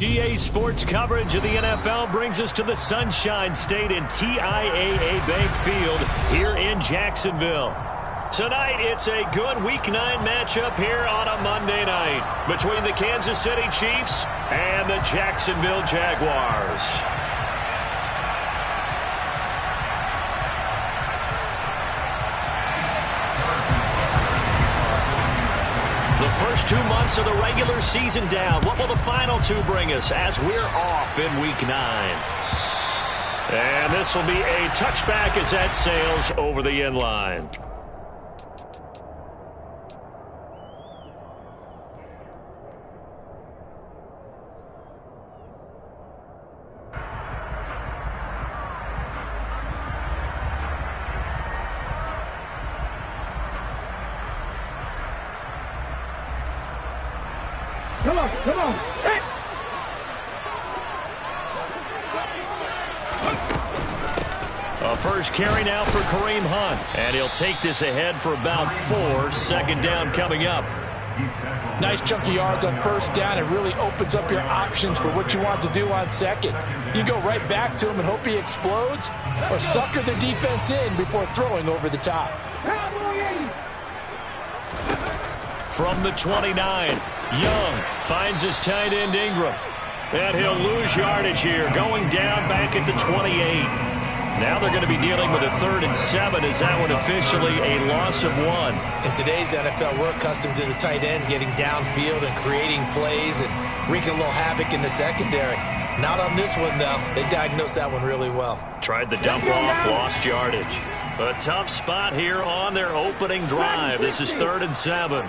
EA Sports coverage of the NFL brings us to the Sunshine State and TIAA Bank Field here in Jacksonville. Tonight, it's a good Week 9 matchup here on a Monday night between the Kansas City Chiefs and the Jacksonville Jaguars. The first 2 months of the regular season down. What will the final 2 bring us as we're off in Week 9? And this will be a touchback as that sails over the end line. Come on. Hey. A first carry now for Kareem Hunt. And he'll take this ahead for about 4. Second down coming up. Nice chunk of yards on first down. It really opens up your options for what you want to do on second. You go right back to him and hope he explodes, or sucker the defense in before throwing over the top. From the 29, Young finds his tight end Ingram. And he'll lose yardage here, going down back at the 28. Now they're going to be dealing with a 3rd and 7. Is that one officially a loss of 1? In today's NFL, we're accustomed to the tight end getting downfield and creating plays and wreaking a little havoc in the secondary. Not on this one, though. They diagnosed that one really well. Tried the dump off, lost yardage. A tough spot here on their opening drive. This is 3rd and 7.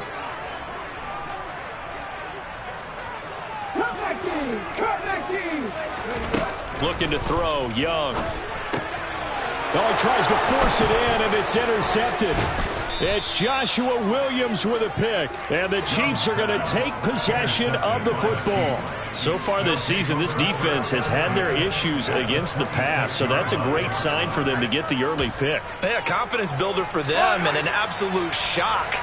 Looking to throw, Young. Oh, he tries to force it in, and it's intercepted. It's Joshua Williams with a pick. And the Chiefs are going to take possession of the football. So far this season, this defense has had their issues against the pass, so that's a great sign for them to get the early pick. Yeah, confidence builder for them and an absolute shock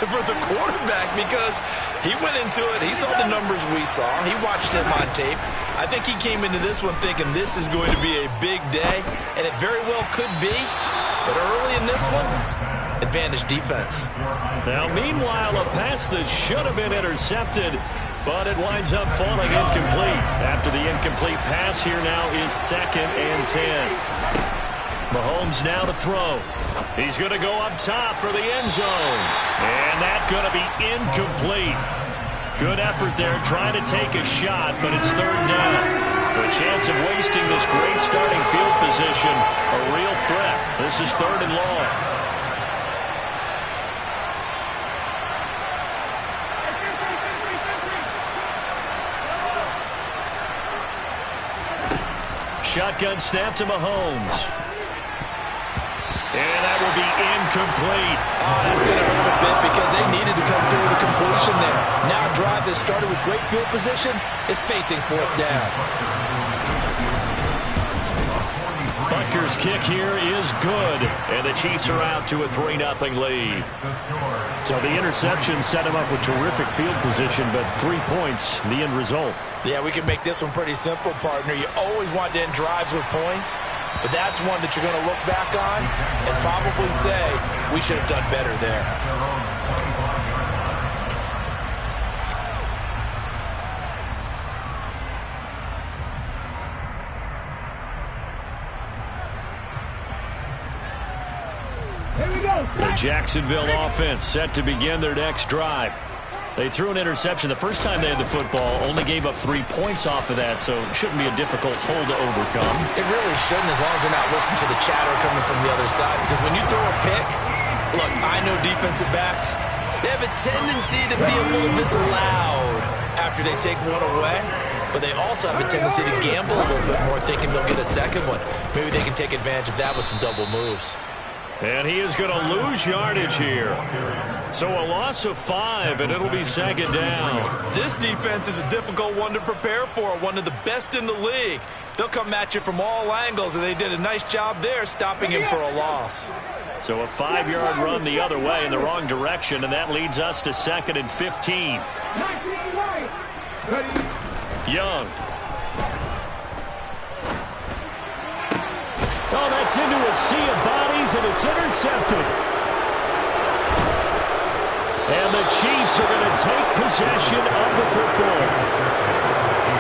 for the quarterback because he went into it. He saw the numbers we saw. He watched him on tape. I think he came into this one thinking this is going to be a big day, and it very well could be. But early in this one, advantage defense. Now, meanwhile, a pass that should have been intercepted, but it winds up falling incomplete. After the incomplete pass, here now is 2nd and 10. Mahomes now to throw. He's going to go up top for the end zone. And that's going to be incomplete. Good effort there, trying to take a shot, but it's 3rd down. The chance of wasting this great starting field position, a real threat. This is 3rd and long. Shotgun snap to Mahomes. And that will be incomplete. Oh, that's going to hurt a bit because they needed to come through with a completion there. Now a drive that started with great field position is facing 4th down. Butker's kick here is good. And the Chiefs are out to a 3-0 lead. So the interception set him up with terrific field position, but 3 points, the end result. Yeah, we can make this one pretty simple, partner. You always want to end drives with points, but that's one that you're going to look back on and probably say, we should have done better there. The Jacksonville offense set to begin their next drive. They threw an interception the first time they had the football, only gave up 3 points off of that, so it shouldn't be a difficult hole to overcome. It really shouldn't, as long as they're not listening to the chatter coming from the other side, because when you throw a pick, look, I know defensive backs, they have a tendency to be a little bit loud after they take one away, but they also have a tendency to gamble a little bit more, thinking they'll get a second one. Maybe they can take advantage of that with some double moves. And he is going to lose yardage here. So a loss of 5, and it'll be 2nd down. This defense is a difficult one to prepare for, one of the best in the league. They'll come at you from all angles, and they did a nice job there stopping him for a loss. So a 5-yard run the other way in the wrong direction, and that leads us to 2nd and 15. Young. Oh, that's into a sea of bodies, and it's intercepted. And the Chiefs are going to take possession of the football.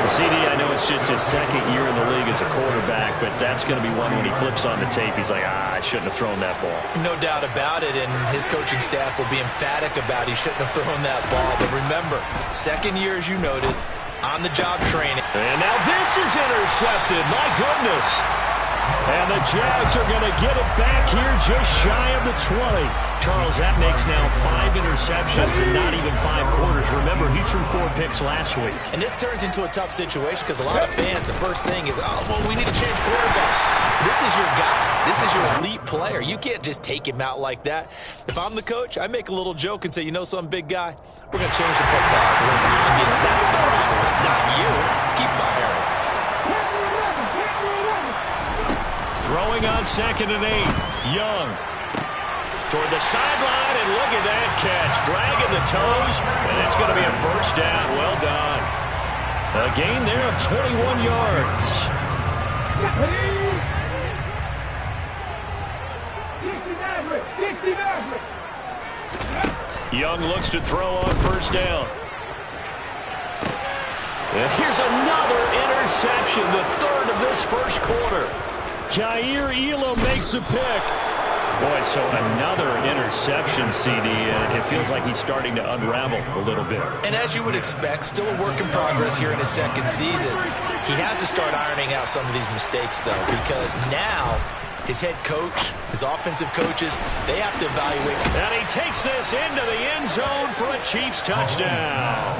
CD, I know it's just his second year in the league as a quarterback, but that's going to be one when he flips on the tape. He's like, I shouldn't have thrown that ball. No doubt about it, and his coaching staff will be emphatic about he shouldn't have thrown that ball. But remember, second year, as you noted, on-the-job training. And now this is intercepted. My goodness. And the Jags are going to get it back here just shy of the 20. Charles, that makes now 5 interceptions in not even 5 quarters. Remember, he threw 4 picks last week. And this turns into a tough situation because a lot of fans, the first thing is, oh, well, we need to change quarterbacks. This is your guy. This is your elite player. You can't just take him out like that. If I'm the coach, I make a little joke and say, you know something, big guy? We're going to change the play pass. So it's obvious that's the problem. It's not you. Keep firing. Throwing on 2nd and 8. Young. Toward the sideline, and look at that catch. Dragging the toes, and it's going to be a first down. Well done. A gain there of 21 yards. Young looks to throw on first down. And here's another interception, the 3rd of this first quarter. Kaiir Elam makes a pick. Boy, so another interception, CD, and it feels like he's starting to unravel a little bit. And as you would expect, still a work in progress here in his second season. He has to start ironing out some of these mistakes, though, because now his head coach, his offensive coaches, they have to evaluate. And he takes this into the end zone for a Chiefs touchdown.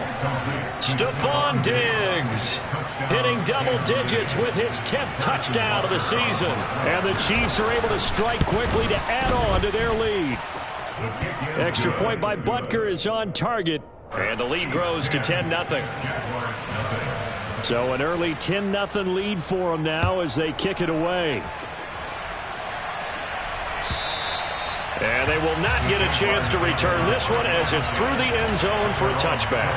Stephon Diggs hitting double digits with his 10th touchdown of the season. And the Chiefs are able to strike quickly to add on to their lead. Extra point by Butker is on target. And the lead grows to 10-0. So an early 10-0 lead for them now as they kick it away. And they will not get a chance to return this one as it's through the end zone for a touchback.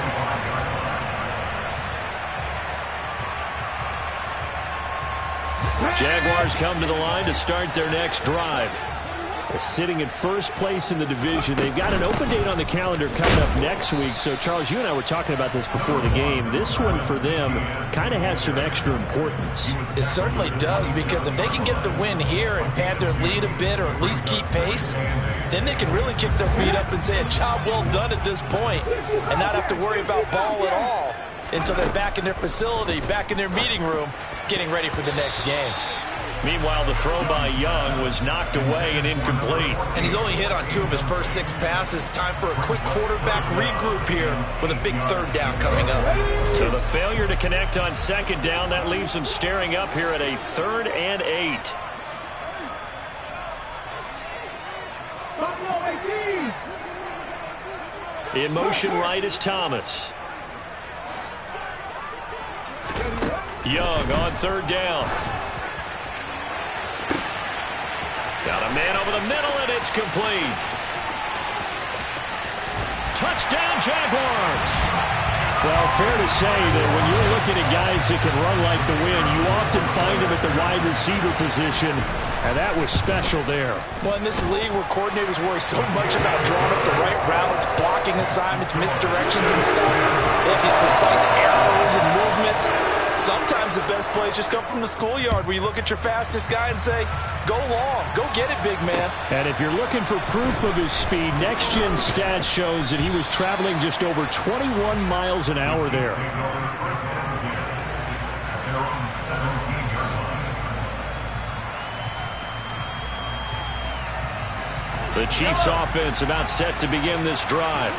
Jaguars come to the line to start their next drive. Sitting in first place in the division. They've got an open date on the calendar coming up next week. So, Charles, you and I were talking about this before the game. This one for them kind of has some extra importance. It certainly does, because if they can get the win here and pad their lead a bit or at least keep pace, then they can really kick their feet up and say a job well done at this point and not have to worry about ball at all until they're back in their facility, back in their meeting room, getting ready for the next game. Meanwhile, the throw by Young was knocked away and incomplete. And he's only hit on 2 of his first 6 passes. Time for a quick quarterback regroup here with a big 3rd down coming up. So the failure to connect on 2nd down, that leaves him staring up here at a 3rd and 8. In motion right is Thomas. Young on 3rd down. Got a man over the middle, and it's complete. Touchdown, Jaguars. Well, fair to say that when you're looking at guys that can run like the wind, you often find them at the wide receiver position, and that was special there. Well, in this league where coordinators worry so much about drawing up the right routes, blocking assignments, misdirections and stuff, they have these precise arrows and movements. Sometimes the best plays just come from the schoolyard where you look at your fastest guy and say, go long, go get it, big man. And if you're looking for proof of his speed, Next Gen Stats shows that he was traveling just over 21 miles an hour there. The Chiefs offense about set to begin this drive.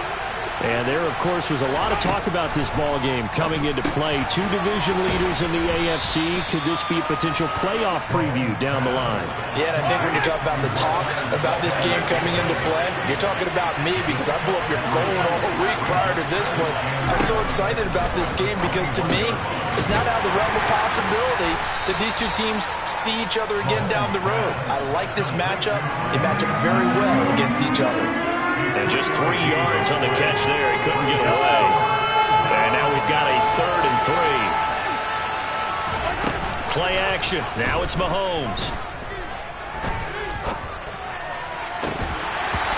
And there, of course, was a lot of talk about this ball game coming into play. 2 division leaders in the AFC. Could this be a potential playoff preview down the line? Yeah, and I think when you talk about the talk about this game coming into play, you're talking about me because I blew up your phone all week prior to this one. I'm so excited about this game because to me, it's not out of the realm of possibility that these 2 teams see each other again down the road. I like this matchup. They match up very well against each other. And just 3 yards on the catch there. He couldn't get away. And now we've got a 3rd and 3. Play action. Now it's Mahomes.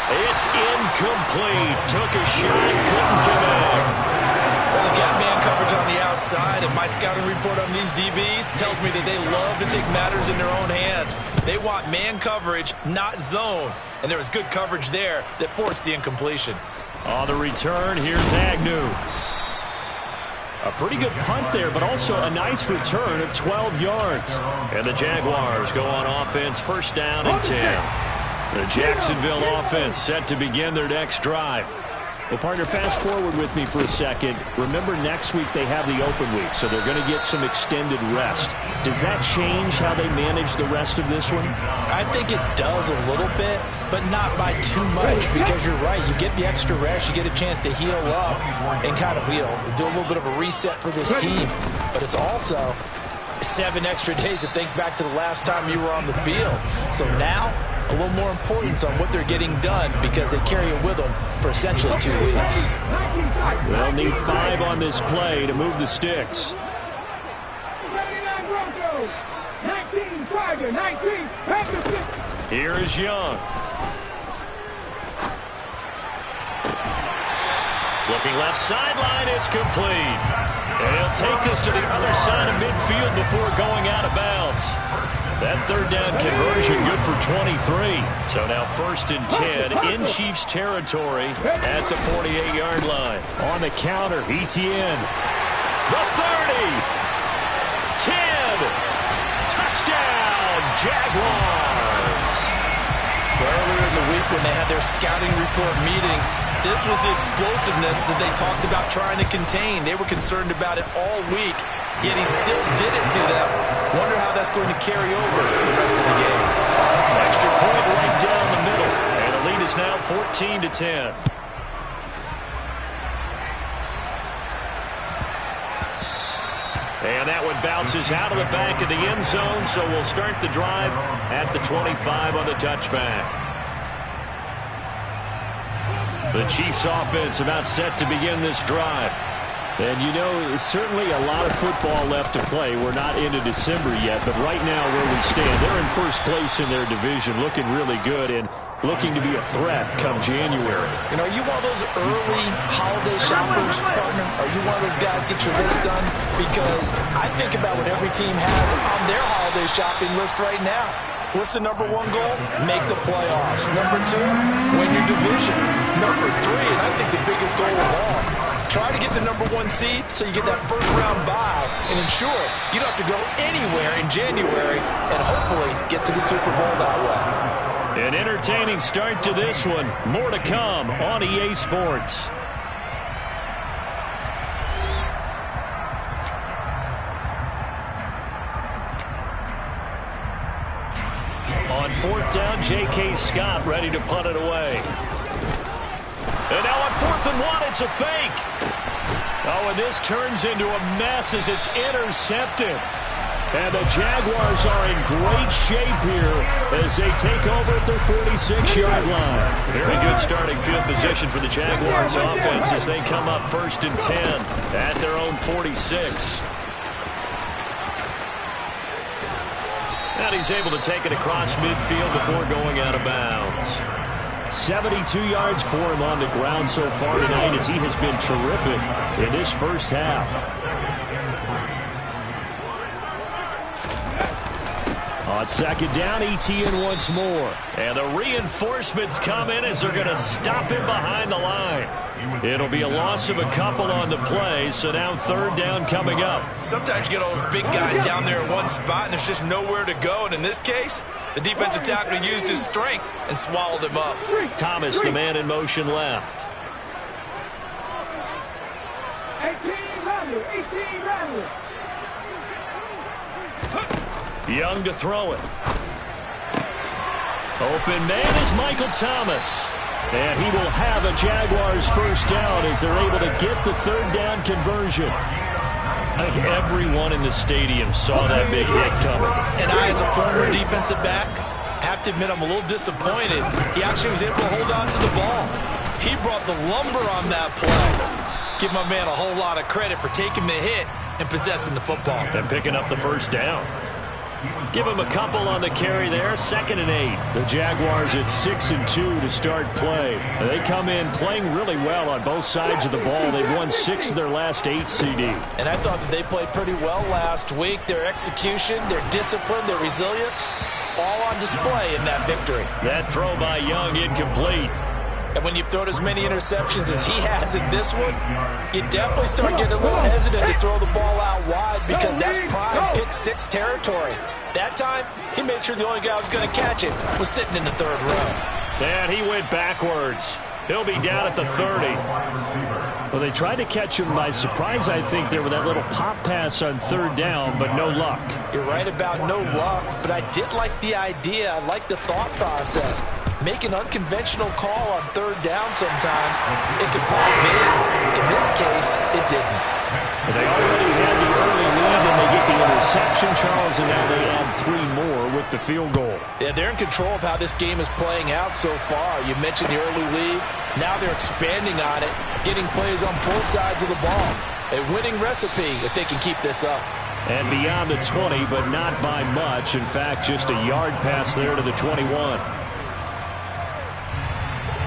It's incomplete. Took a shot, couldn't connect. Well, they've got man coverage on the outside, and my scouting report on these DBs tells me that they love to take matters in their own hands. They want man coverage, not zone. And there was good coverage there that forced the incompletion. On the return, here's Agnew. A pretty good punt there, but also a nice return of 12 yards. And the Jaguars go on offense, first down and 10. The Jacksonville offense set to begin their next drive. Well, partner, fast forward with me for a second. Remember, next week they have the open week, so they're going to get some extended rest. Does that change how they manage the rest of this one? I think it does a little bit, but not by too much, because you're right. You get the extra rest. You get a chance to heal up and kind of, do a little bit of a reset for this team. But it's also 7 extra days to think back to the last time you were on the field. So now, a little more importance on what they're getting done, because they carry it with them for essentially 2 weeks. They'll need 5 on this play to move the sticks. 19, Tiger, 19, here is Young. Looking left sideline, it's complete. And he'll take this to the other side of midfield before going out of bounds. That third down conversion good for 23. So now first and 10 in Chiefs territory at the 48-yard line. On the counter, Etienne. The 30. 10. Touchdown, Jaguars. Earlier in the week when they had their scouting report meeting, this was the explosiveness that they talked about trying to contain. They were concerned about it all week, yet he still did it to them. Wonder how that's going to carry over the rest of the game. Extra point right down the middle, and the lead is now 14-10. And that one bounces out of the back of the end zone, so we'll start the drive at the 25 on the touchback. The Chiefs offense about set to begin this drive. And certainly a lot of football left to play. We're not into December yet, but right now where we stand, they're in first place in their division, looking really good and looking to be a threat come January. Are you one of those early holiday shoppers, partner? Are you one of those guys get your list done? Because I think about what every team has on their holiday shopping list right now. What's the number 1 goal? Make the playoffs. Number 2, win your division. Number 3, and I think the biggest goal of all, try to get the number 1 seed so you get that first-round bye and ensure you don't have to go anywhere in January and hopefully get to the Super Bowl that way. An entertaining start to this one. More to come on EA Sports. On 4th down, J.K. Scott ready to punt it away. And now on 4th and 1, it's a fake. Oh, and this turns into a mess as it's intercepted. And the Jaguars are in great shape here as they take over at their 46-yard line. Very good starting field position for the Jaguars offense as they come up first and 10 at their own 46. And he's able to take it across midfield before going out of bounds. 72 yards for him on the ground so far tonight as he has been terrific in this first half. On 2nd down, Etienne once more. And the reinforcements come in as they're going to stop him behind the line. It'll be a loss of a couple on the play, so now 3rd down coming up. Sometimes you get all those big guys down there in one spot, and there's just nowhere to go. And in this case, the defensive tackle used his strength and swallowed him up. Thomas, the man in motion left. 18 Rattler. Young to throw it. Open man is Michael Thomas. And he will have a Jaguars first down as they're able to get the 3rd down conversion. I think everyone in the stadium saw that big hit coming. And I, as a former defensive back, have to admit I'm a little disappointed. He actually was able to hold on to the ball. He brought the lumber on that play. Give my man a whole lot of credit for taking the hit and possessing the football. And picking up the first down. Give him a couple on the carry there. 2nd and 8. The Jaguars at 6-2 to start play. They come in playing really well on both sides of the ball. They've won 6 of their last 8, CD. And I thought that they played pretty well last week. Their execution, their discipline, their resilience, all on display in that victory. That throw by Young incomplete. And when you've thrown as many interceptions as he has in this one, you definitely start getting a little hesitant to throw the ball out wide because that's prime pick 6 territory. That time, he made sure the only guy who was going to catch it was sitting in the 3rd row. And he went backwards. He'll be down at the 30. Well, they tried to catch him by surprise, I think, there with that little pop pass on 3rd down, but no luck. You're right about no luck, but I did like the idea. I like the thought process. Make an unconventional call on 3rd down sometimes. It could pop big. In this case, it didn't. But they already had the early lead, and they get the interception, Charles, and now they add 3 more with the field goal. Yeah, they're in control of how this game is playing out so far. You mentioned the early lead. Now they're expanding on it, getting plays on both sides of the ball. A winning recipe if they can keep this up. And beyond the 20, but not by much. In fact, just a yard pass there to the 21.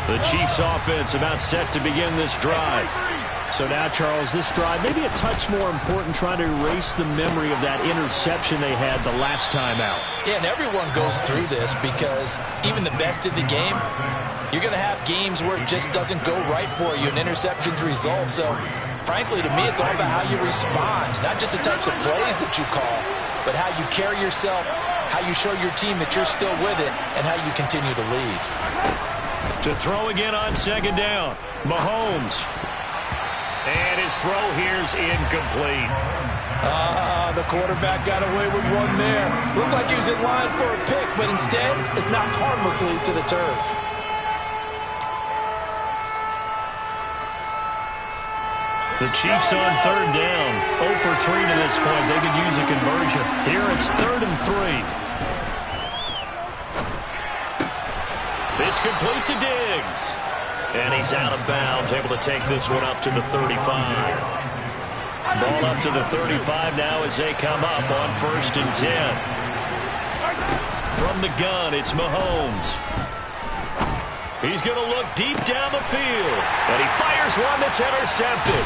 The Chiefs offense about set to begin this drive. So now, Charles, this drive maybe a touch more important, trying to erase the memory of that interception they had the last time out. Yeah, and everyone goes through this because even the best in the game, you're going to have games where it just doesn't go right for you, and interceptions result. So, frankly, to me, it's all about how you respond, not just the types of plays that you call, but how you carry yourself, how you show your team that you're still with it, and how you continue to lead. To throw again on 2nd down, Mahomes. And his throw here's incomplete. The quarterback got away with one there. Looked like he was in line for a pick, but instead, it's knocked harmlessly to the turf. The Chiefs on 3rd down. 0 for 3 to this point. They could use a conversion. Here it's 3rd and 3. It's complete to Diggs. And he's out of bounds, able to take this one up to the 35. Ball up to the 35 now as they come up on 1st and 10. From the gun, it's Mahomes. He's going to look deep down the field. And he fires one that's intercepted.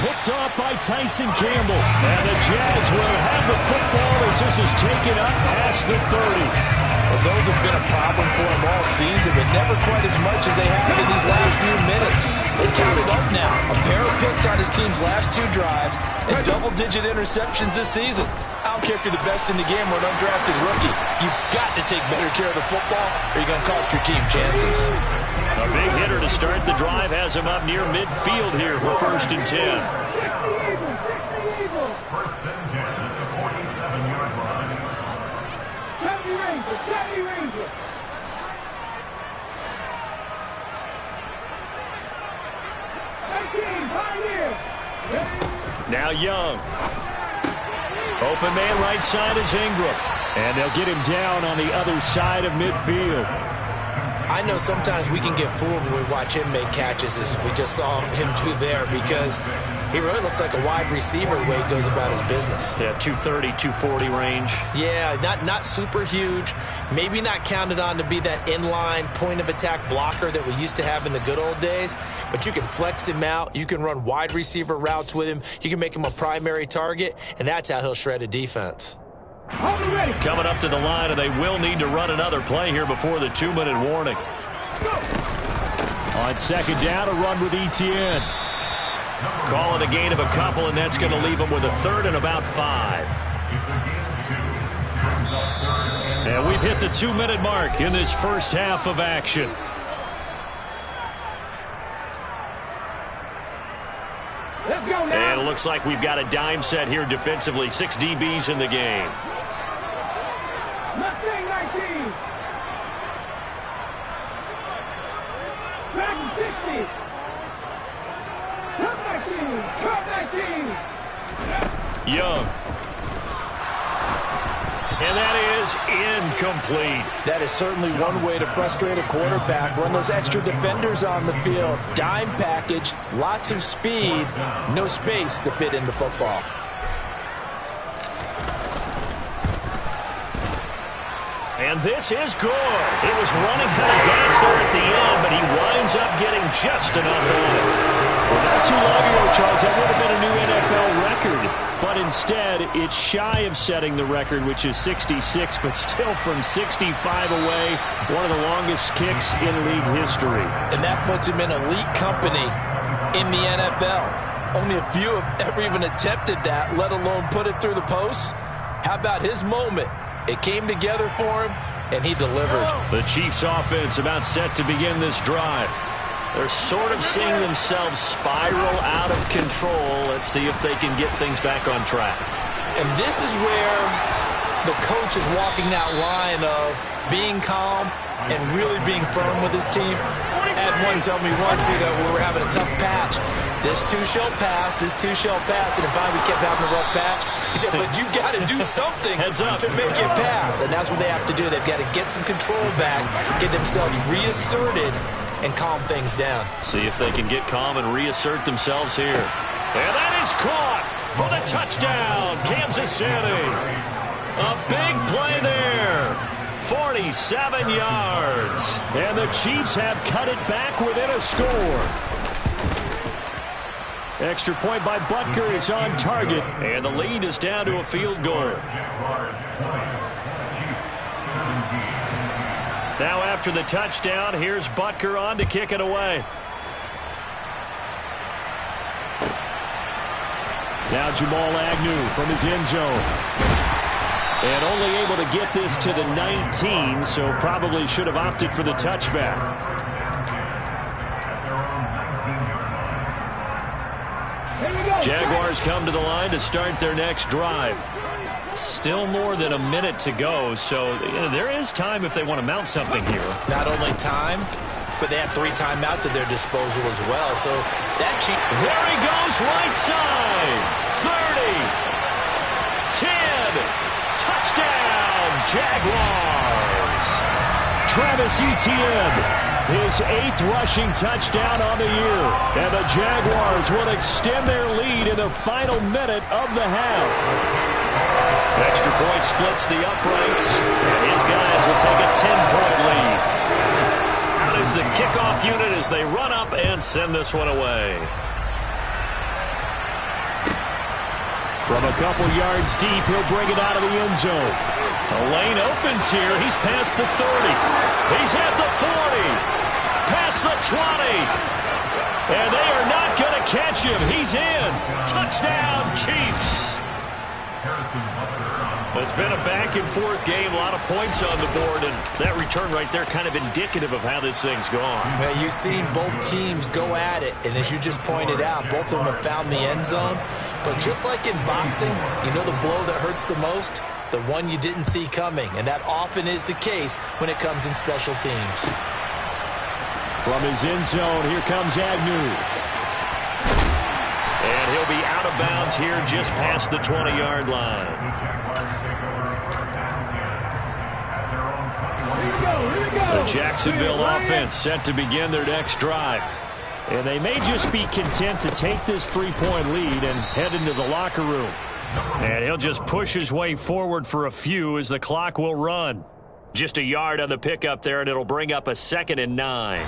Picked off by Tyson Campbell. And the Jags will have the football as this is taken up past the 30. Well, those have been a problem for him all season, but never quite as much as they have in these last few minutes. Let's count it up now. A pair of picks on his team's last 2 drives and double-digit interceptions this season. I don't care if you're the best in the game or an undrafted rookie. You've got to take better care of the football or you're going to cost your team chances. A big hitter to start the drive has him up near midfield here for 1st and 10. Now Young. Open man right side is Ingram. And they'll get him down on the other side of midfield. I know sometimes we can get fooled when we watch him make catches, as we just saw him do there, because he really looks like a wide receiver the way he goes about his business. Yeah, 230, 240 range. Yeah, not super huge. Maybe not counted on to be that inline point-of-attack blocker that we used to have in the good old days, but you can flex him out. You can run wide receiver routes with him. You can make him a primary target, and that's how he'll shred a defense. Coming up to the line, and they will need to run another play here before the 2-minute warning. On 2nd down, a run with Etienne. Call it a gain of a couple, and that's going to leave them with a 3rd and about 5. And we've hit the 2-minute mark in this first half of action. And it looks like we've got a dime set here defensively. 6 DBs in the game. Mustang 19. Dragon 60. Cup 19. Cup 19. Young. And that is incomplete. That is certainly one way to frustrate a quarterback. Run those extra defenders on the field. Dime package, lots of speed, no space to fit in the football. And this is good. He was running out of gas there at the end, but he winds up getting just enough on it. Well, not too long ago, Charles, that would have been a new NFL record. But instead, it's shy of setting the record, which is 66, but still from 65 away, one of the longest kicks in league history. And that puts him in elite company in the NFL. Only a few have ever even attempted that, let alone put it through the posts. How about his moment? It came together for him, and he delivered. The Chiefs offense about set to begin this drive. They're sort of seeing themselves spiral out of control. Let's see if they can get things back on track. And this is where the coach is walking that line of being calm and really being firm with his team. I had one tell me once, we were having a tough patch. This too shall pass, this too shall pass. And if we kept having a rough patch, he said, but you got to do something to make it pass. And that's what they have to do. They've got to get some control back, get themselves reasserted, and calm things down. See if they can get calm and reassert themselves here. And that is caught for the touchdown, Kansas City. A big play there. 47 yards. And the Chiefs have cut it back within a score. Extra point by Butker is on target. And the lead is down to a field goal. Now after the touchdown, here's Butker on to kick it away. Now Jamal Agnew from his end zone. And only able to get this to the 19, so probably should have opted for the touchback. Jaguars come to the line to start their next drive. Still more than a minute to go, so there is time if they want to mount something here. Not only time, but they have 3 timeouts at their disposal as well. So that there he goes, right side. 30. 10. Touchdown, Jaguars. Travis Etienne, his 8th rushing touchdown on the year. And the Jaguars will extend their lead in the final minute of the half. Extra point splits the uprights, and his guys will take a 10-point lead. Out is the kickoff unit as they run up and send this one away. From a couple yards deep, he'll bring it out of the end zone. The lane opens here. He's past the 30. He's at the 40. Past the 20. And they are not going to catch him. He's in. Touchdown, Chiefs. It's been a back-and-forth game, a lot of points on the board, and that return right there kind of indicative of how this thing's gone. Well, you've seen both teams go at it, and as you just pointed out, both of them have found the end zone. But just like in boxing, you know the blow that hurts the most? The one you didn't see coming, and that often is the case when it comes in special teams. From his end zone, here comes Agnew. And he'll be out of bounds here just past the 20-yard line. The Jacksonville offense set to begin their next drive. And they may just be content to take this 3-point lead and head into the locker room. And he'll just push his way forward for a few as the clock will run. Just a yard on the pickup there, and it'll bring up a 2nd and 9.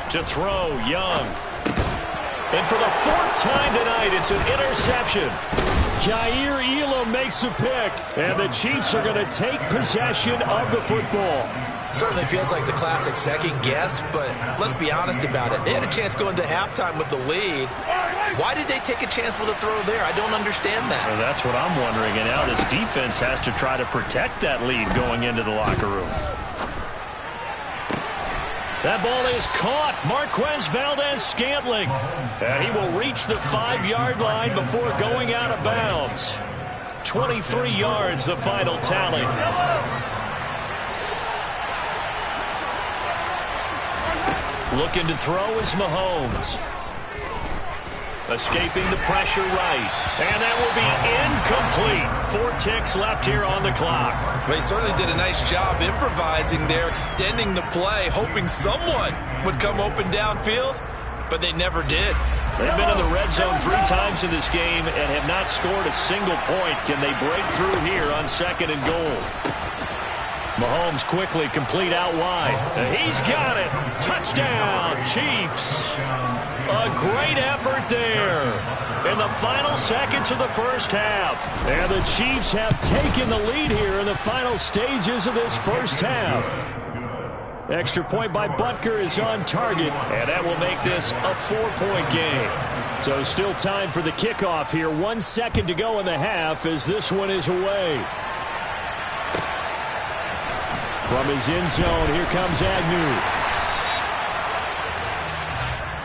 To throw, Young. And for the 4th time tonight, it's an interception. Jair Elam makes a pick, and the Chiefs are going to take possession of the football. Certainly feels like the classic second guess, but let's be honest about it. They had a chance going to halftime with the lead. Why did they take a chance with a throw there? I don't understand that. Well, that's what I'm wondering, and now this defense has to try to protect that lead going into the locker room. That ball is caught. Marquez Valdes-Scantling. And he will reach the 5-yard line before going out of bounds. 23 yards, the final tally. Looking to throw is Mahomes. Escaping the pressure right. And that will be incomplete. 4 ticks left here on the clock. They certainly did a nice job improvising there, extending the play, hoping someone would come open downfield, but they never did. They've been in the red zone 3 times in this game and have not scored a single point. Can they break through here on 2nd and goal? Mahomes quickly complete out wide. He's got it. Touchdown, Chiefs. A great effort there in the final seconds of the first half. And the Chiefs have taken the lead here in the final stages of this first half. Extra point by Butker is on target, and that will make this a 4-point game. So still time for the kickoff here. 1 second to go in the half as this one is away. From his end zone, here comes Agnew.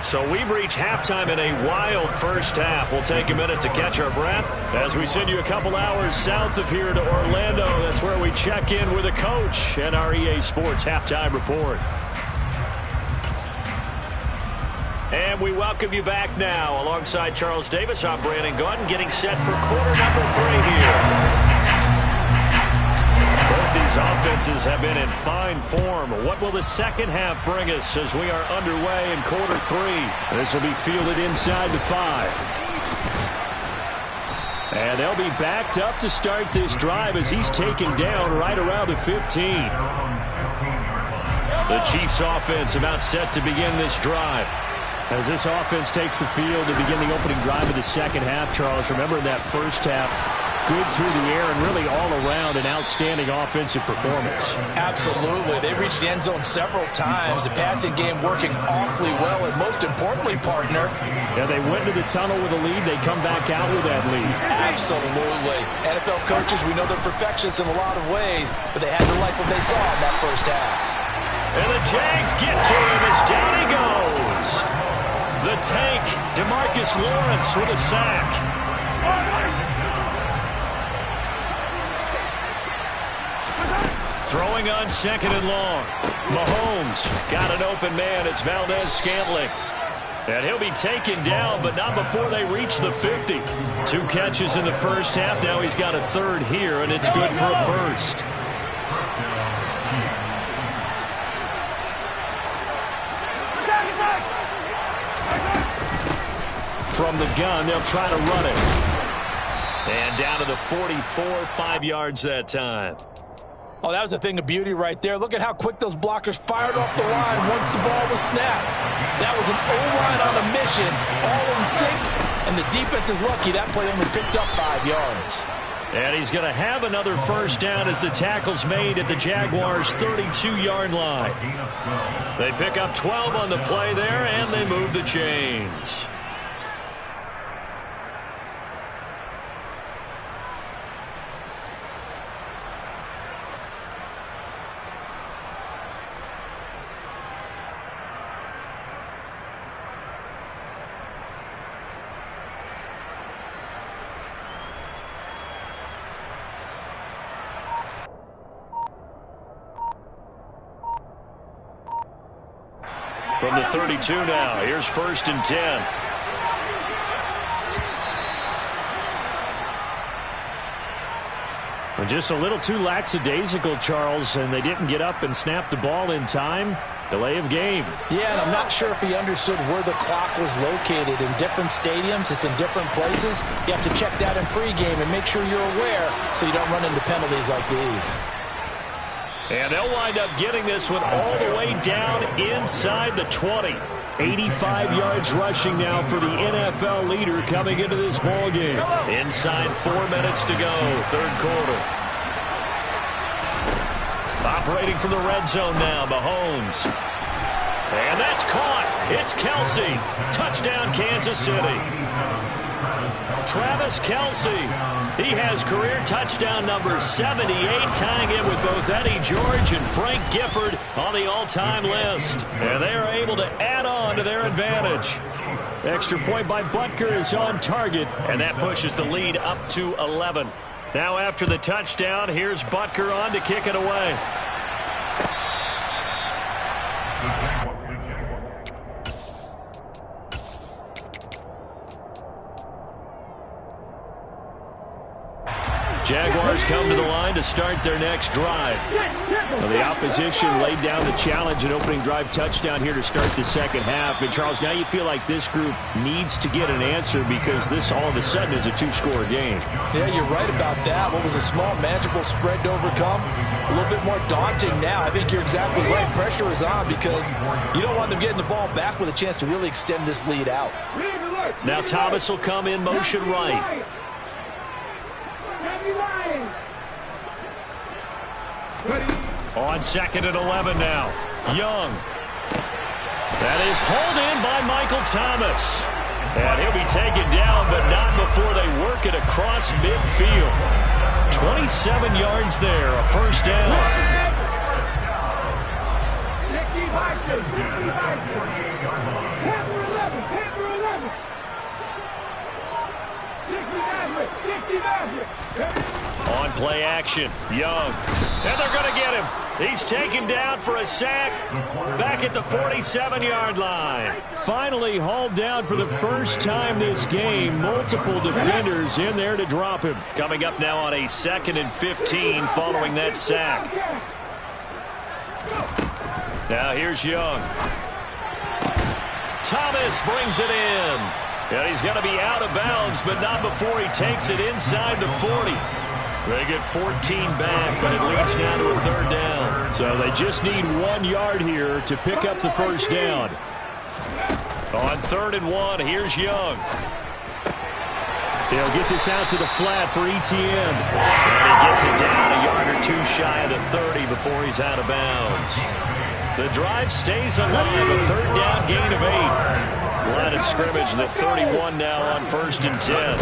So we've reached halftime in a wild first half. We'll take a minute to catch our breath as we send you a couple hours south of here to Orlando. That's where we check in with a coach and our EA Sports halftime report. And we welcome you back now. Alongside Charles Davis, I'm Brandon Gaudin, getting set for quarter number 3 here. Both these offenses have been in fine form. What will the second half bring us as we are underway in quarter 3? This will be fielded inside the 5. And they'll be backed up to start this drive as he's taken down right around the 15. The Chiefs offense about set to begin this drive. As this offense takes the field to begin the opening drive of the second half, Charles, remember in that first half, good through the air and really all around an outstanding offensive performance. Absolutely. They reached the end zone several times. The passing game working awfully well, and most importantly, partner. Yeah, they went into the tunnel with a lead. They come back out with that lead. Absolutely. NFL coaches, we know they're perfectionists in a lot of ways, but they had to like what they saw in that first half. And the Jags get to him as down he goes. The tank, DeMarcus Lawrence with a sack. Throwing on 2nd and long. Mahomes got an open man. It's Valdez-Scantling. And he'll be taken down, but not before they reach the 50. 2 catches in the first half. Now he's got a 3rd here, and it's good for a 1st. From the gun, they'll try to run it. And down to the 44, 5 yards that time. Oh, that was a thing of beauty right there. Look at how quick those blockers fired off the line once the ball was snapped. That was an O-line on a mission, all in sync, and the defense is lucky that play only picked up 5 yards. And he's going to have another 1st down as the tackle's made at the Jaguars' 32-yard line. They pick up 12 on the play there, and they move the chains. From the 32 now, here's 1st and 10. And just a little too lackadaisical, Charles, and they didn't get up and snap the ball in time. Delay of game. Yeah, and I'm not sure if he understood where the clock was located. In different stadiums, it's in different places. You have to check that in pregame and make sure you're aware so you don't run into penalties like these. And they'll wind up getting this one all the way down inside the 20. 85 yards rushing now for the NFL leader coming into this ball game. Inside 4 minutes to go, 3rd quarter. Operating from the red zone now, Mahomes. And that's caught. It's Kelce. Touchdown, Kansas City. Travis Kelce. He has career touchdown number 78, tying it with both Eddie George and Frank Gifford on the all-time list. And they are able to add on to their advantage. Extra point by Butker is on target. And that pushes the lead up to 11. Now after the touchdown, here's Butker on to kick it away. Jaguars come to the line to start their next drive. Well, the opposition laid down the challenge, an opening drive touchdown here to start the second half. And, Charles, now you feel like this group needs to get an answer because this all of a sudden is a two-score game. Yeah, you're right about that. What was a small, manageable spread to overcome? A little bit more daunting now. I think you're exactly right. Pressure is on because you don't want them getting the ball back with a chance to really extend this lead out. Now Thomas will come in motion right. On 2nd and 11 now. Young. That is hauled in by Michael Thomas. And he'll be taken down, but not before they work it across midfield. 27 yards there, a first down. On play action, Young. And they're going to get him. He's taken down for a sack back at the 47-yard line. Finally hauled down for the first time this game. Multiple defenders in there to drop him. Coming up now on a 2nd and 15 following that sack. Now here's Young. Thomas brings it in. And he's going to be out of bounds, but not before he takes it inside the 40. They get 14 back, but it leads now to a third down. So they just need 1 yard here to pick up the first down. On 3rd and 1, here's Young. They'll get this out to the flat for Etienne. And he gets it down a yard or two shy of the 30 before he's out of bounds. The drive stays alive, a third down gain of 8. Line of scrimmage, the 31 now on 1st and 10.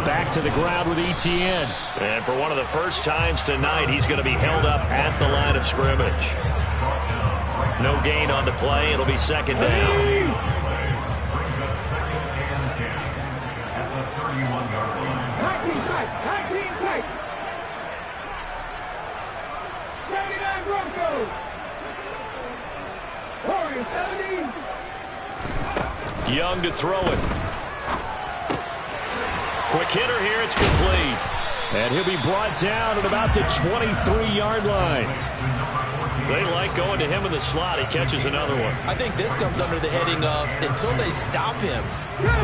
Back to the ground with Etienne. And for one of the first times tonight, he's going to be held up at the line of scrimmage. No gain on the play. It'll be 2nd down. 79 Broncos. Warriors 17. Young to throw it. Quick hitter here. It's complete. And he'll be brought down at about the 23-yard line. They like going to him in the slot. He catches another one. I think this comes under the heading of until they stop him,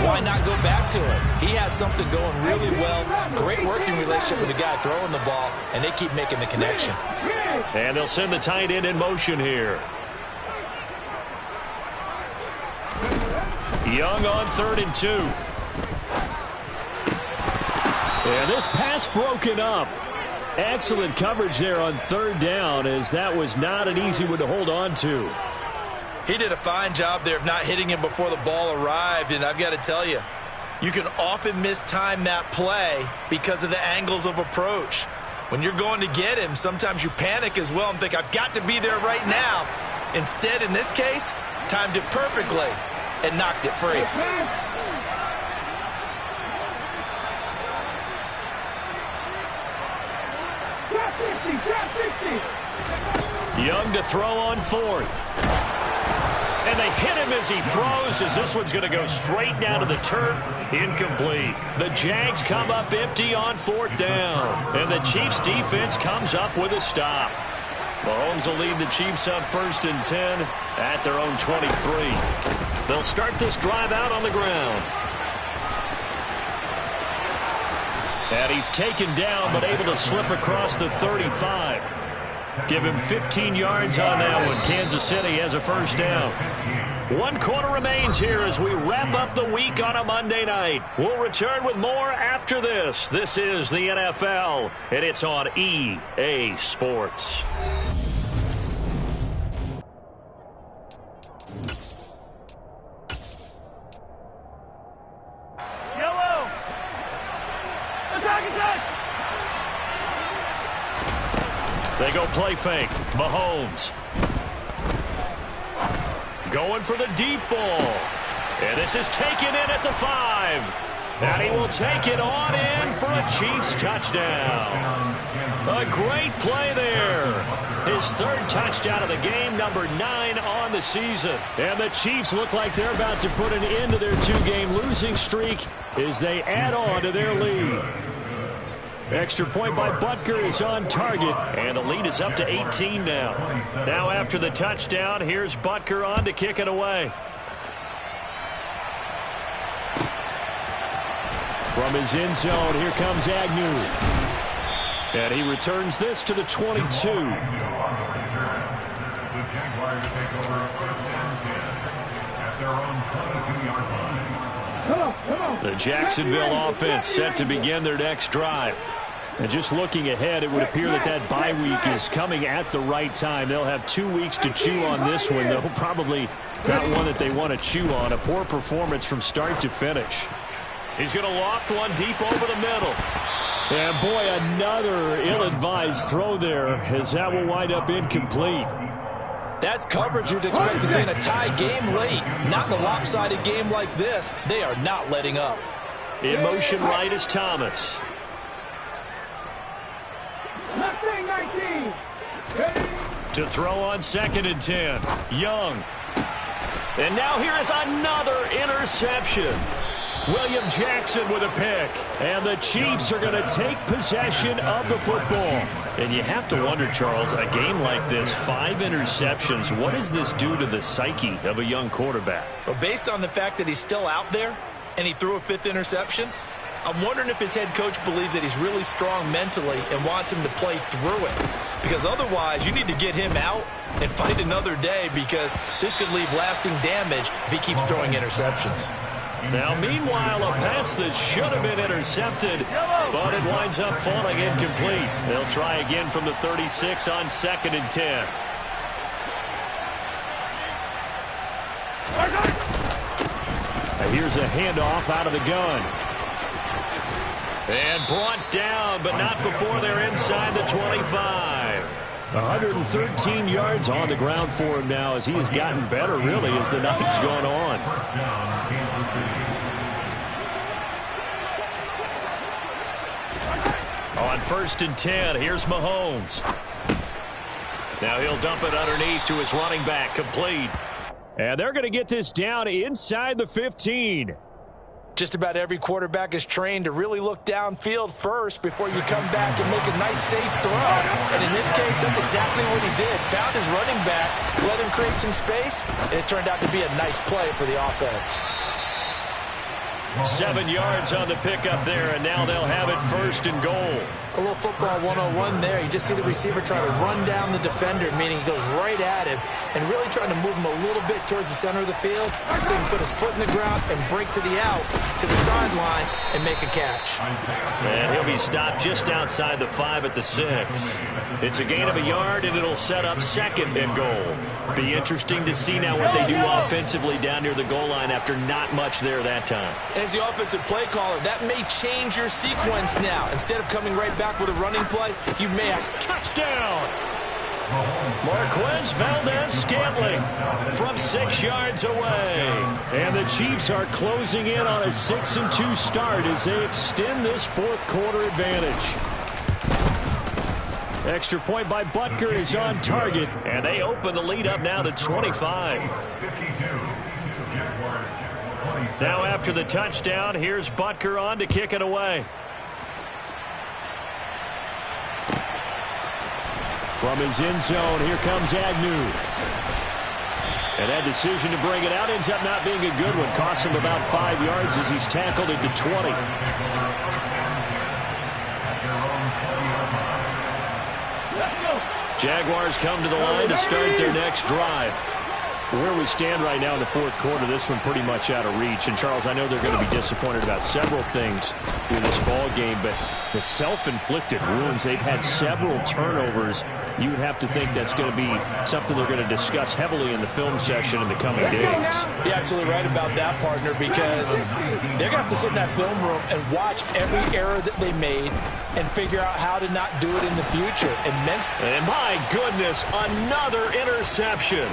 why not go back to him? He has something going really well. Great working relationship with the guy throwing the ball, and they keep making the connection. And they'll send the tight end in motion here. Young on 3rd and 2. And this pass broken up. Excellent coverage there on 3rd down, as that was not an easy one to hold on to. He did a fine job there of not hitting him before the ball arrived, and I've got to tell you, you can often mistime that play because of the angles of approach. When you're going to get him, sometimes you panic as well and think, I've got to be there right now. Instead, in this case, timed it perfectly and knocked it free. Young to throw on 4th. And they hit him as he throws, as this one's going to go straight down to the turf. Incomplete. The Jags come up empty on 4th down. And the Chiefs defense comes up with a stop. Mahomes will lead the Chiefs up 1st and 10 at their own 23. They'll start this drive out on the ground. And he's taken down, but able to slip across the 35. Give him 15 yards on that one. Kansas City has a first down. 1 quarter remains here as we wrap up the week on a Monday night. We'll return with more after this. This is the NFL, and it's on EA Sports. Yellow. Attack. They go play fake. Mahomes. Going for the deep ball. And this is taken in at the 5. And he will take it on in for a Chiefs touchdown. A great play there. His 3rd touchdown of the game, number 9 on the season. And the Chiefs look like they're about to put an end to their 2-game losing streak as they add on to their lead. Extra point by Butker is on target. And the lead is up to 18 now. Now after the touchdown, here's Butker on to kick it away. From his end zone, here comes Agnew. And he returns this to the 22. The Jaguars take over first and 10 at their own 22-yard line. The Jacksonville offense set to begin their next drive. And just looking ahead, it would appear that that bye week is coming at the right time. They'll have 2 weeks to chew on this one, though probably not one that they want to chew on. A poor performance from start to finish. He's going to loft one deep over the middle. And boy, another ill-advised throw there, as that will wind up incomplete. That's coverage you'd expect to see in a tie game late. Not in a lopsided game like this. They are not letting up. In motion right is Thomas. Left wing 19. To throw on 2nd and 10. Young. And now here is another interception. William Jackson with a pick. And the Chiefs are going to take possession of the football. And you have to wonder, Charles, a game like this, 5 interceptions, what does this do to the psyche of a young quarterback? Well, based on the fact that he's still out there and he threw a 5th interception, I'm wondering if his head coach believes that he's really strong mentally and wants him to play through it. Because otherwise, you need to get him out and fight another day, because this could leave lasting damage if he keeps throwing interceptions. Now, meanwhile, a pass that should have been intercepted, but it winds up falling incomplete. They'll try again from the 36 on 2nd and 10. Here's a handoff out of the gun. And brought down, but not before they're inside the 25. 113 yards on the ground for him now, as he has gotten better, really, as the night's gone on. First down, Kansas City. On 1st and 10, here's Mahomes. Now he'll dump it underneath to his running back, complete. And they're going to get this down inside the 15. Just about every quarterback is trained to really look downfield first before you come back and make a nice, safe throw. And in this case, that's exactly what he did. Found his running back, let him create some space, and it turned out to be a nice play for the offense. 7 yards on the pickup there, and now they'll have it 1st and goal. A little football 101 there. You just see the receiver try to run down the defender, meaning he goes right at him and really trying to move him a little bit towards the center of the field so he can put his foot in the ground and break to the out, to the sideline, and make a catch. And he'll be stopped just outside the 5 at the 6. It's a gain of a yard, and it'll set up 2nd and goal. Be interesting to see now what they do offensively down near the goal line after not much there that time. As the offensive play caller, that may change your sequence now. Instead of coming right back with a running play, you may have touchdown. Marquez Valdez-Scantling from 6 yards away. And the Chiefs are closing in on a 6-2 start as they extend this 4th quarter advantage. Extra point by Butker is on target, and they open the lead up now to 25. Now after the touchdown, here's Butker on to kick it away. From his end zone, here comes Agnew. And that decision to bring it out ends up not being a good one. Costs him about 5 yards as he's tackled at the 20. Jaguars come to the line to start their next drive. Where we stand right now in the 4th quarter, this one pretty much out of reach. And, Charles, I know they're going to be disappointed about several things in this ball game, but the self-inflicted wounds, they've had several turnovers. You would have to think that's going to be something they're going to discuss heavily in the film session in the coming days. You're absolutely right about that, partner, because they're going to have to sit in that film room and watch every error that they made and figure out how to not do it in the future. And my goodness, another interception.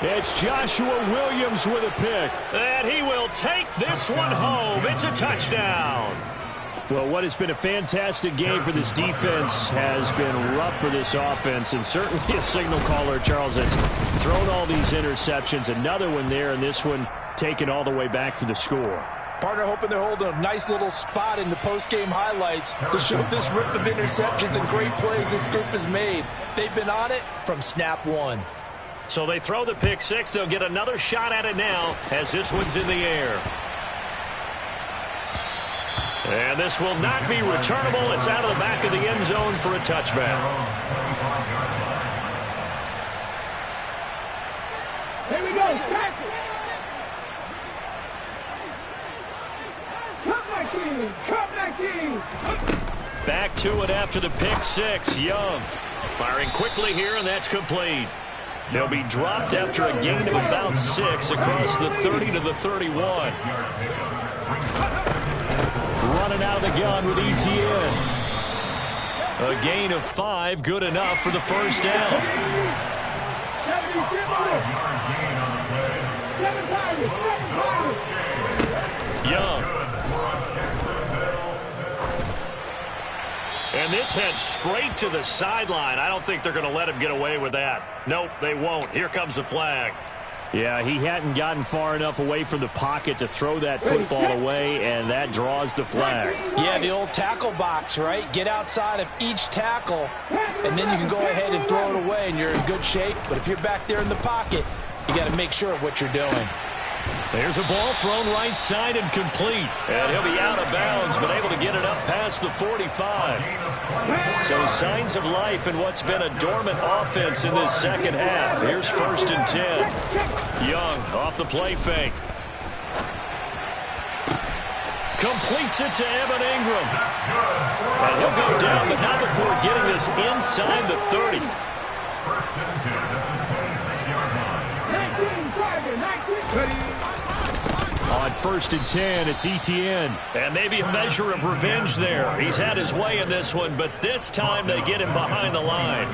It's Joshua Williams with a pick. And he will take this one home. It's a touchdown. Well, what has been a fantastic game for this defense has been rough for this offense, and certainly a signal caller, Charles, that's thrown all these interceptions. Another one there, and this one taken all the way back for the score. Partner hoping they're holding a nice little spot in the post-game highlights to show this rip of interceptions and great plays this group has made. They've been on it from snap one. So they throw the pick six. They'll get another shot at it now as this one's in the air. And this will not be returnable. It's out of the back of the end zone for a touchback. Here we go. Come back, team. Back to it after the pick six. Young firing quickly here, and that's complete. They'll be dropped after a gain of about 6 across the 30 to the 31. Running out of the gun with ETN. A gain of 5, good enough for the first down. Young. And this heads straight to the sideline. I don't think they're going to let him get away with that. Nope, they won't. Here comes the flag. Yeah, he hadn't gotten far enough away from the pocket to throw that football away, and that draws the flag. Yeah, the old tackle box, right? Get outside of each tackle, and then you can go ahead and throw it away, and you're in good shape. But if you're back there in the pocket, you got to make sure of what you're doing. There's a ball thrown right side and complete. And he'll be out of bounds, but able to get it up past the 45. So signs of life in what's been a dormant offense in this second half. Here's 1st and 10. Young off the play fake. Completes it to Evan Ingram. And he'll go down, but not before getting this inside the 30. 19. On 1st and 10, it's ETN. And maybe a measure of revenge there. He's had his way in this one, but this time they get him behind the line.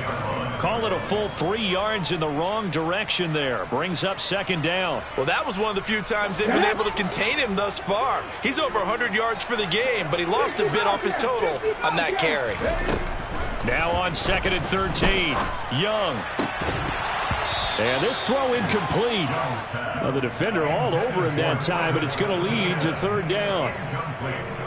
Call it a full 3 yards in the wrong direction there. Brings up 2nd down. Well, that was one of the few times they've been able to contain him thus far. He's over 100 yards for the game, but he lost a bit off his total on that carry. Now on 2nd and 13, Young. And this throw incomplete. Well, the defender all over him that time, but it's going to lead to 3rd down.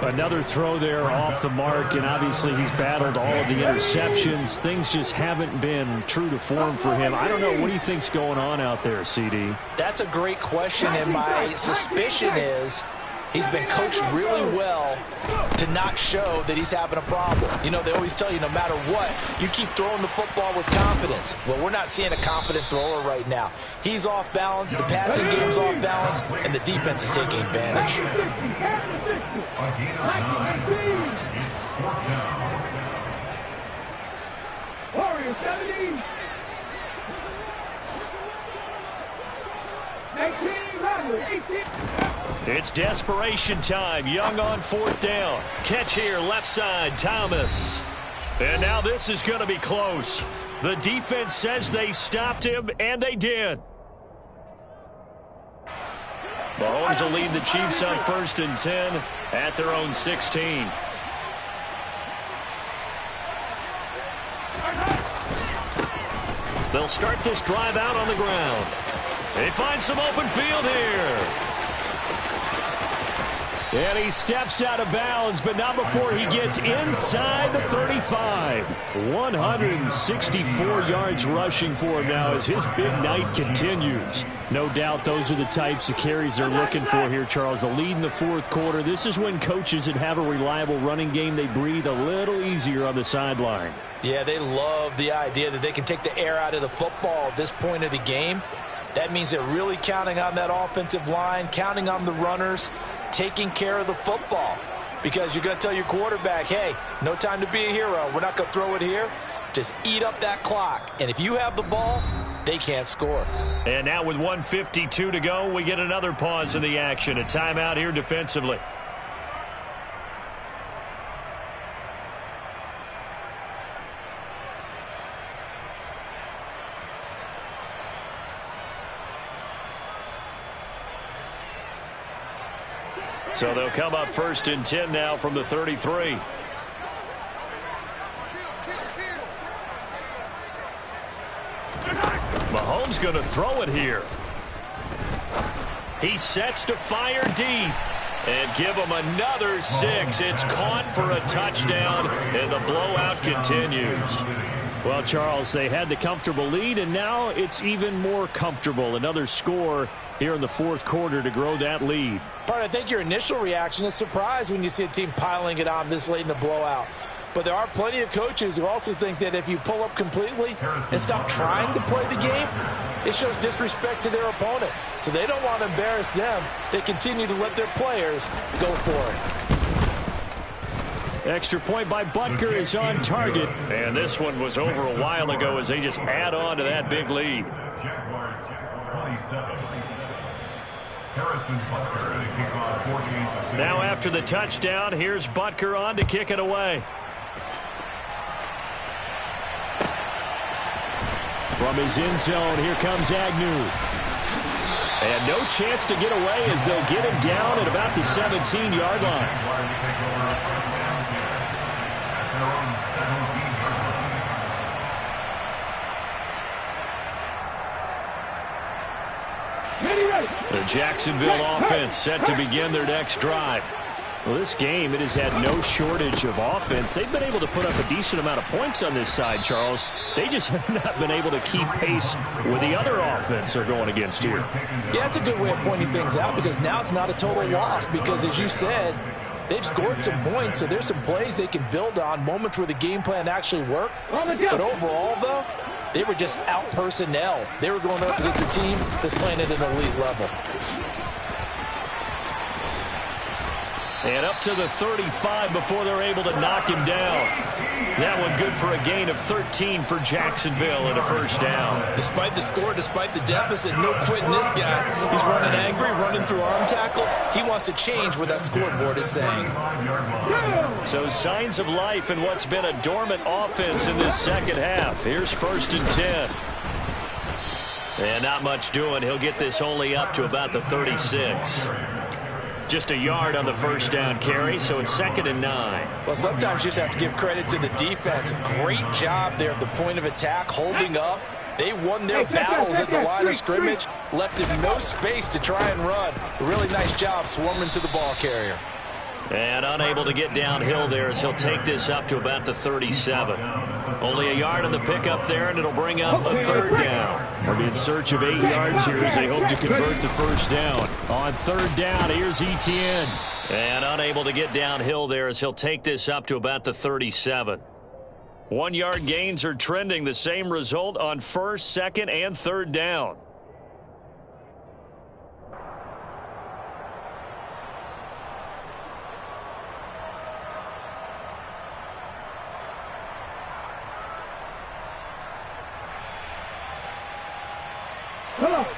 Another throw there off the mark, and obviously he's battled all of the interceptions. Things just haven't been true to form for him. I don't know. What do you think's going on out there, CD? That's a great question, and my suspicion is he's been coached really well to not show that he's having a problem. You know, they always tell you no matter what, you keep throwing the football with confidence. Well, we're not seeing a confident thrower right now. He's off balance, the passing game's off balance, and the defense is taking advantage. Warriors 70. 18. It's desperation time. Young on 4th down. Catch here, left side, Thomas. And now this is going to be close. The defense says they stopped him, and they did. Mahomes will lead the Chiefs on 1st and 10 at their own 16. They'll start this drive out on the ground. They find some open field here. And he steps out of bounds, but not before he gets inside the 35. 164 yards rushing for him now as his big night continues. No doubt those are the types of carries they're looking for here, Charles. The lead in the 4th quarter. This is when coaches that have a reliable running game, they breathe a little easier on the sideline. Yeah, they love the idea that they can take the air out of the football at this point of the game. That means they're really counting on that offensive line, counting on the runners, taking care of the football. Because you're going to tell your quarterback, hey, no time to be a hero. We're not going to throw it here. Just eat up that clock. And if you have the ball, they can't score. And now with 1:52 to go, we get another pause in the action. A timeout here defensively. So they'll come up 1st and 10 now from the 33. Mahomes going to throw it here. He sets to fire deep. And give them another 6. It's caught for a touchdown, and the blowout continues. Well, Charles, they had the comfortable lead, and now it's even more comfortable. Another score here in the fourth quarter to grow that lead. But I think your initial reaction is surprise when you see a team piling it on this late in the blowout. But there are plenty of coaches who also think that if you pull up completely and stop trying to play the game, it shows disrespect to their opponent. So they don't want to embarrass them. They continue to let their players go for it. Extra point by Butker is on target. And this one was over a while ago as they just add on to that big lead. Jaguars 27. Harrison Butker to kick off 14. Now after the touchdown, here's Butker on to kick it away. From his end zone, here comes Agnew. And no chance to get away as they'll get him down at about the 17-yard line. The Jacksonville offense set to begin their next drive. Well, this game, it has had no shortage of offense. They've been able to put up a decent amount of points on this side, Charles. They just have not been able to keep pace with the other offense they're going against here. Yeah, it's a good way of pointing things out because now it's not a total loss because, as you said, they've scored some points, so there's some plays they can build on, moments where the game plan actually worked. But overall, though, they were just out personnel. They were going up against a team that's playing at an elite level. And up to the 35 before they're able to knock him down. That one good for a gain of 13 for Jacksonville and a first down. Despite the score, despite the deficit, no quitting this guy. He's running angry, running through arm tackles. He wants to change what that scoreboard is saying. So signs of life in what's been a dormant offense in this second half. Here's 1st and 10. And not much doing. He'll get this only up to about the 36. Just a yard on the first down carry, so it's 2nd and 9. Well, sometimes you just have to give credit to the defense. Great job there at the point of attack, holding up. They won their battles at the line of scrimmage, left him no space to try and run. A really nice job swarming to the ball carrier. And unable to get downhill there as he'll take this up to about the 37. Only a yard on the pickup there, and it'll bring up a 3rd down. They'll be in search of 8 yards here as they hope to convert the first down. On 3rd down, here's Etienne. And unable to get downhill there as he'll take this up to about the 37. 1-yard gains are trending the same result on 1st, 2nd, and 3rd down.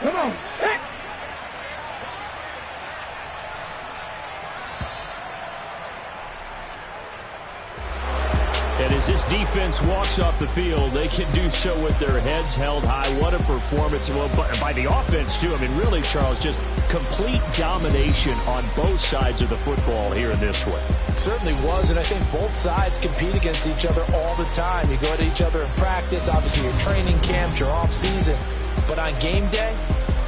Come on. Hey. And as this defense walks off the field, they can do so with their heads held high. What a performance. Well, by the offense, too. I mean, really, Charles, just complete domination on both sides of the football here in this one. It certainly was, and I think both sides compete against each other all the time. You go at each other in practice, obviously your training camps, your off-season. But on game day,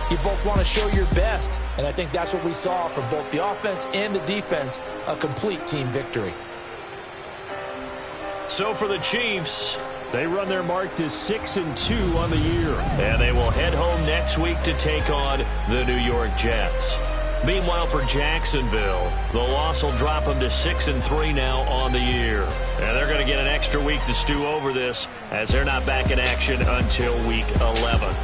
you both want to show your best. And I think that's what we saw from both the offense and the defense, a complete team victory. So for the Chiefs, they run their mark to 6-2 on the year. And they will head home next week to take on the New York Jets. Meanwhile, for Jacksonville, the loss will drop them to 6-3 now on the year. And they're going to get an extra week to stew over this as they're not back in action until week 11.